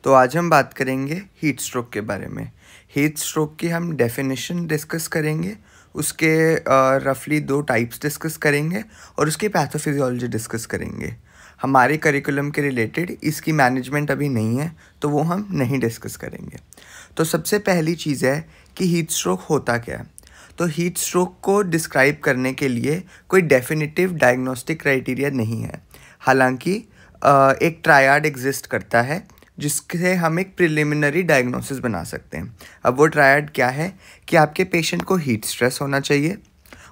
तो आज हम बात करेंगे हीट स्ट्रोक के बारे में। हीट स्ट्रोक की हम डेफिनेशन डिस्कस करेंगे, उसके रफली 2 टाइप्स डिस्कस करेंगे और उसकी पैथोफिजियोलॉजी डिस्कस करेंगे। हमारे करिकुलम के रिलेटेड इसकी मैनेजमेंट अभी नहीं है, तो वो हम नहीं डिस्कस करेंगे। तो सबसे पहली चीज़ है कि हीट स्ट्रोक होता क्या है। तो हीट स्ट्रोक को डिस्क्राइब करने के लिए कोई डेफिनेटिव डायग्नोस्टिक क्राइटेरिया नहीं है। हालांकि एक ट्रायड एग्जिस्ट करता है जिससे हम एक प्रिलिमिनरी डायग्नोसिस बना सकते हैं। अब वो ट्रायड क्या है कि आपके पेशेंट को हीट स्ट्रेस होना चाहिए,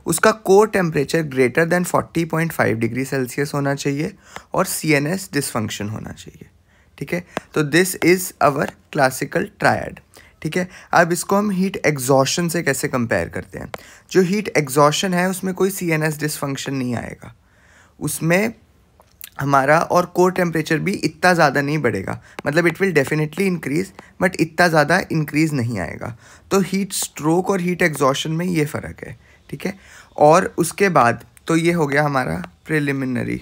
उसका core temperature greater than 40.5 degree Celsius होना चाहिए और सीएनएस डिसफंक्शन होना चाहिए। ठीक है, तो this is our classical triad. ठीक है, अब इसको हम हीट एग्जॉशन से कैसे कंपेयर करते हैं। जो हीट एग्जॉशन है उसमें कोई सीएनएस डिसफंक्शन नहीं आएगा, उसमें हमारा और कोर टेम्परेचर भी इतना ज़्यादा नहीं बढ़ेगा, मतलब it will definitely increase but इतना ज़्यादा इंक्रीज़ नहीं आएगा। तो हीट स्ट्रोक और हीट एग्जॉशन में ये फ़र्क है। ठीक है, और उसके बाद तो ये हो गया हमारा प्रिलिमिनरी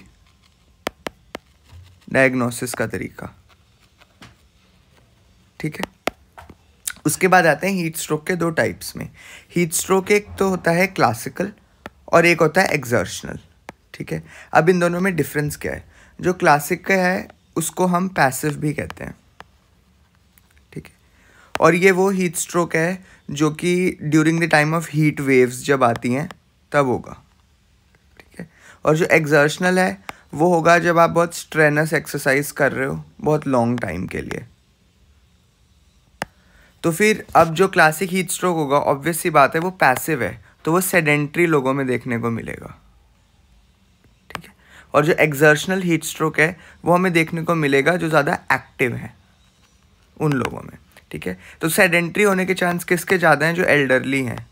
डायग्नोसिस का तरीका। ठीक है, उसके बाद आते हैं हीट स्ट्रोक के 2 टाइप्स में। हीट स्ट्रोक एक तो होता है क्लासिकल और एक होता है एक्सर्शनल। ठीक है, अब इन दोनों में डिफरेंस क्या है। जो क्लासिक है उसको हम पैसिव भी कहते हैं। ठीक है, और ये वो हीट स्ट्रोक है जो कि during the time of heat waves जब आती हैं तब होगा। ठीक है, और जो एक्सर्शनल है वो होगा जब आप बहुत स्ट्रेनस एक्सरसाइज कर रहे हो बहुत लॉन्ग टाइम के लिए। तो फिर अब जो क्लासिक हीट स्ट्रोक होगा ऑब्वियस सी बात है वो पैसिव है, तो वो सेडेंट्री लोगों में देखने को मिलेगा। ठीक है, और जो एक्सर्शनल हीट स्ट्रोक है वो हमें देखने को मिलेगा जो ज़्यादा एक्टिव है उन लोगों में। ठीक है, तो सेडेंट्री होने के चांस किसके ज़्यादा हैं, जो एल्डरली हैं।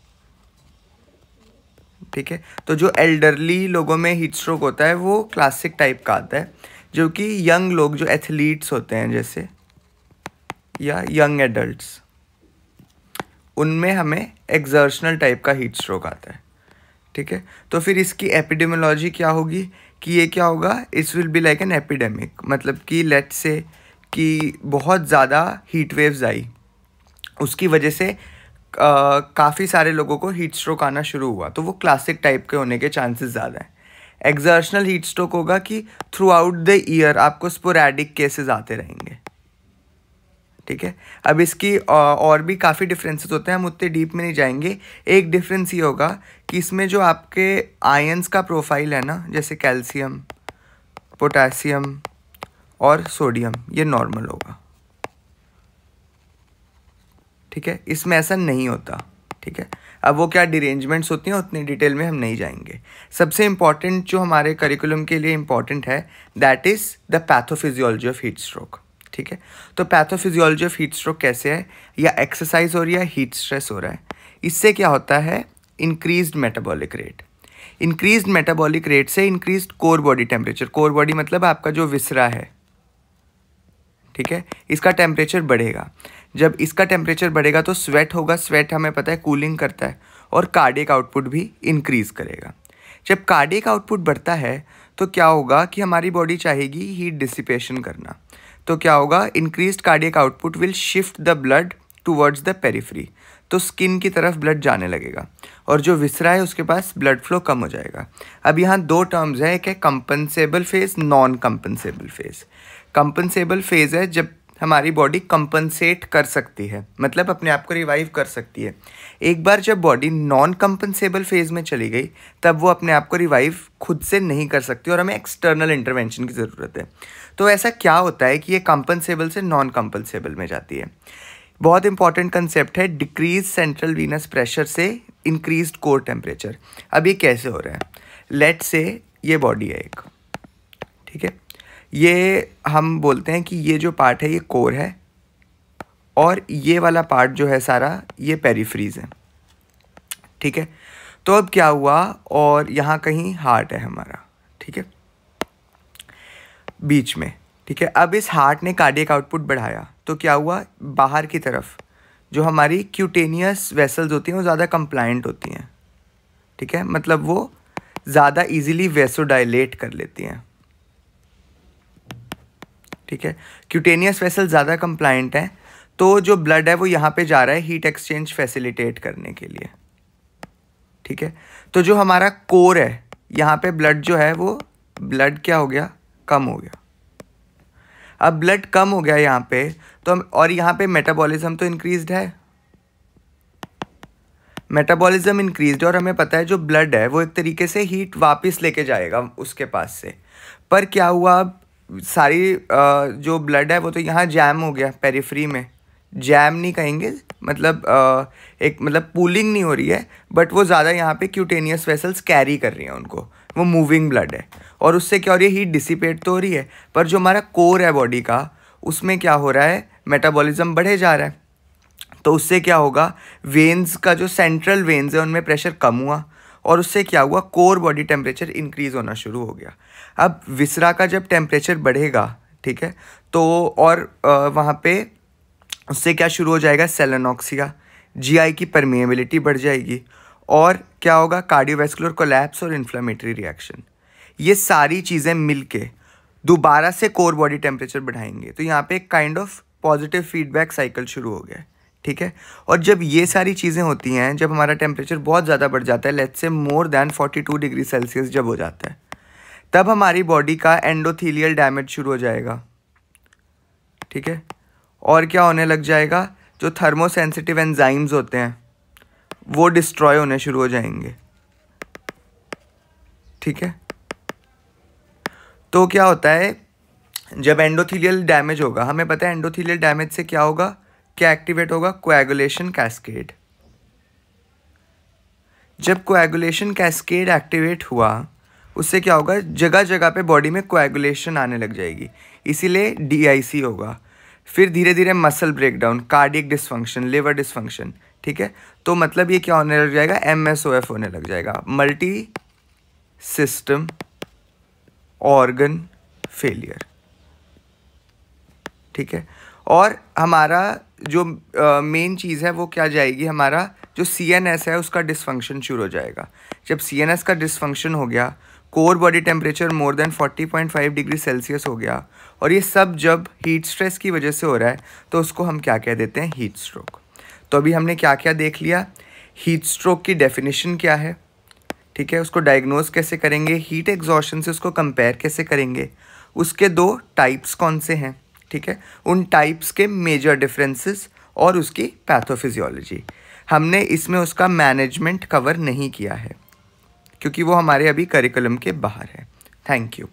ठीक है, तो जो एल्डरली लोगों में हीट स्ट्रोक होता है वो क्लासिक टाइप का आता है, जो कि यंग लोग जो एथलीट्स होते हैं जैसे या यंग एडल्ट्स, उनमें हमें एक्सर्शनल टाइप का हीट स्ट्रोक आता है। ठीक है, तो फिर इसकी एपिडेमियोलॉजी क्या होगी कि ये क्या होगा, it's will be like an epidemic. मतलब कि लेट्स से कि बहुत ज़्यादा हीट वेव्स आई, उसकी वजह से काफ़ी सारे लोगों को हीट स्ट्रोक आना शुरू हुआ, तो वो क्लासिक टाइप के होने के चांसेस ज़्यादा हैं। एक्सर्शनल हीट स्ट्रोक होगा कि थ्रू आउट द ईयर आपको स्पोरैडिक केसेस आते रहेंगे। ठीक है, अब इसकी और भी काफ़ी डिफरेंसेस होते हैं, हम उतने डीप में नहीं जाएंगे। एक डिफरेंस ये होगा कि इसमें जो आपके आयंस का प्रोफाइल है ना, जैसे कैल्शियम, पोटेशियम और सोडियम, ये नॉर्मल होगा। ठीक है, इसमें ऐसा नहीं होता। ठीक है, अब वो क्या डिरेंजमेंट्स होती हैं उतनी डिटेल में हम नहीं जाएंगे। सबसे इम्पॉर्टेंट जो हमारे करिकुलम के लिए इम्पॉर्टेंट है that is the pathophysiology of heat stroke. ठीक है, तो पैथोफिजियोलॉजी ऑफ हीट स्ट्रोक कैसे है, या एक्सरसाइज हो रही है, हीट स्ट्रेस हो रहा है, इससे क्या होता है, increased metabolic rate. Increased metabolic rate से increased core body temperature. Core body मतलब आपका जो विसरा है। ठीक है, इसका टेम्परेचर बढ़ेगा। जब इसका टेम्परेचर बढ़ेगा तो स्वेट होगा, स्वेट हमें पता है कूलिंग करता है, और कार्डियक आउटपुट भी इंक्रीज़ करेगा। जब कार्डियक आउटपुट बढ़ता है तो क्या होगा कि हमारी बॉडी चाहेगी हीट डिसिपेशन करना, तो क्या होगा, increased cardiac output will shift the blood towards the periphery, तो स्किन की तरफ ब्लड जाने लगेगा और जो विसरा है उसके पास ब्लड फ्लो कम हो जाएगा। अब यहाँ 2 टर्म्स हैं, एक है कंपनसेबल फेज, नॉन कंपनसेबल फेज। कंपनसेबल फेज है जब हमारी बॉडी कंपनसेट कर सकती है, मतलब अपने आप को रिवाइव कर सकती है। एक बार जब बॉडी नॉन कंपनसेबल फेज में चली गई तब वो अपने आप को रिवाइव खुद से नहीं कर सकती और हमें एक्सटर्नल इंटरवेंशन की ज़रूरत है। तो ऐसा क्या होता है कि ये कंपनसेबल से नॉन कंपनसेबल में जाती है। बहुत इंपॉर्टेंट कंसेप्ट है, डिक्रीज सेंट्रल वीनस प्रेशर से इंक्रीज्ड कोर टेम्परेचर। अब ये कैसे हो रहा है, लेट से ये बॉडी है एक। ठीक है, ये हम बोलते हैं कि ये जो पार्ट है ये कोर है और ये वाला पार्ट जो है सारा ये पेरिफ्रीज है। ठीक है, तो अब क्या हुआ, और यहाँ कहीं हार्ट है हमारा। ठीक है, बीच में। ठीक है, अब इस हार्ट ने कार्डियक आउटपुट बढ़ाया तो क्या हुआ, बाहर की तरफ जो हमारी क्यूटेनियस वेसल्स होती हैं वो ज़्यादा कंप्लायंट होती हैं। ठीक है, मतलब वो ज़्यादा इजीली वेसोडाइलेट कर लेती हैं। ठीक है। क्यूटेनियस वेसल ज़्यादा कंप्लाइंट है, तो जो ब्लड है वो यहाँ पे जा रहा है हीट एक्सचेंज फैसिलिटेट करने के लिए, ठीक है। तो जो हमारा कोर है, यहाँ पे ब्लड जो है वो ब्लड क्या हो गया, कम हो गया। अब ब्लड कम हो गया यहाँ पे, तो हम, और यहाँ पे मेटाबॉलिज्म तो इंक्रीज्ड है, मेटाबॉलिज्म इंक्रीज्ड, और हमें पता है जो ब्लड है वो एक तरीके से हीट वापस लेके जाएगा उसके पास से। पर क्या हुआ, अब सारी जो ब्लड है वो तो यहाँ जैम हो गया पेरिफ्री में, जैम नहीं कहेंगे, मतलब एक मतलब पूलिंग नहीं हो रही है, बट वो ज़्यादा यहाँ पे क्यूटेनियस वेसल्स कैरी कर रही हैं उनको, वो मूविंग ब्लड है, और उससे क्या हो रही है, हीट डिसिपेट तो हो रही है, पर जो हमारा कोर है बॉडी का, उसमें क्या हो रहा है, मेटाबॉलिज्म बढ़े जा रहा है। तो उससे क्या होगा, वेन्स का जो सेंट्रल वेन्स है उनमें प्रेशर कम हुआ, और उससे क्या हुआ, कोर बॉडी टेम्परेचर इंक्रीज़ होना शुरू हो गया। अब विसरा का जब टेम्परेचर बढ़ेगा, ठीक है, तो और वहाँ पे उससे क्या शुरू हो जाएगा, सेलेनॉक्सिया, जीआई की परमेबिलिटी बढ़ जाएगी, और क्या होगा, कार्डियोवैस्कुलर कोलैप्स और इन्फ्लेमेटरी रिएक्शन। ये सारी चीज़ें मिलके दोबारा से कोर बॉडी टेम्परेचर बढ़ाएंगे। तो यहाँ पे एक kind of positive feedback cycle शुरू हो गया है, ठीक है। और जब ये सारी चीज़ें होती हैं, जब हमारा टेम्परेचर बहुत ज़्यादा बढ़ जाता है, let's say more than 42 degree Celsius जब हो जाता है, तब हमारी बॉडी का एंडोथीलियल डैमेज शुरू हो जाएगा, ठीक है। और क्या होने लग जाएगा, जो थर्मोसेंसिटिव एंजाइम्स होते हैं वो डिस्ट्रॉय होने शुरू हो जाएंगे, ठीक है। तो क्या होता है, जब एंडोथीलियल डैमेज होगा, हमें पता है एंडोथीलियल डैमेज से क्या होगा, क्या एक्टिवेट होगा, कोएगुलेशन कैस्केड। जब कोएगुलेशन कैस्केड एक्टिवेट हुआ, उससे क्या होगा, जगह जगह पे बॉडी में कोएगुलेशन आने लग जाएगी, इसीलिए डीआईसी होगा। फिर धीरे धीरे muscle breakdown, cardiac dysfunction, liver dysfunction, ठीक है। तो मतलब ये क्या होने लग जाएगा, MSOF होने लग जाएगा, मल्टी सिस्टम ऑर्गन फेलियर, ठीक है। और हमारा जो मेन चीज़ है वो क्या जाएगी, हमारा जो CNS है उसका डिसफंक्शन शुरू हो जाएगा। जब CNS का डिसफंक्शन हो गया, core body temperature more than 40.5 degree Celsius हो गया, और ये सब जब हीट स्ट्रेस की वजह से हो रहा है, तो उसको हम क्या कह देते हैं, हीट स्ट्रोक। तो अभी हमने क्या क्या देख लिया, हीट स्ट्रोक की डेफिनेशन क्या है, ठीक है, उसको डायग्नोज कैसे करेंगे, हीट एग्जॉशन से उसको कंपेयर कैसे करेंगे, उसके 2 टाइप्स कौन से हैं, ठीक है, उन टाइप्स के मेजर डिफरेंसेस और उसकी पैथोफिजियोलॉजी। हमने इसमें उसका मैनेजमेंट कवर नहीं किया है, क्योंकि वो हमारे अभी करिकुलम के बाहर है। Thank you.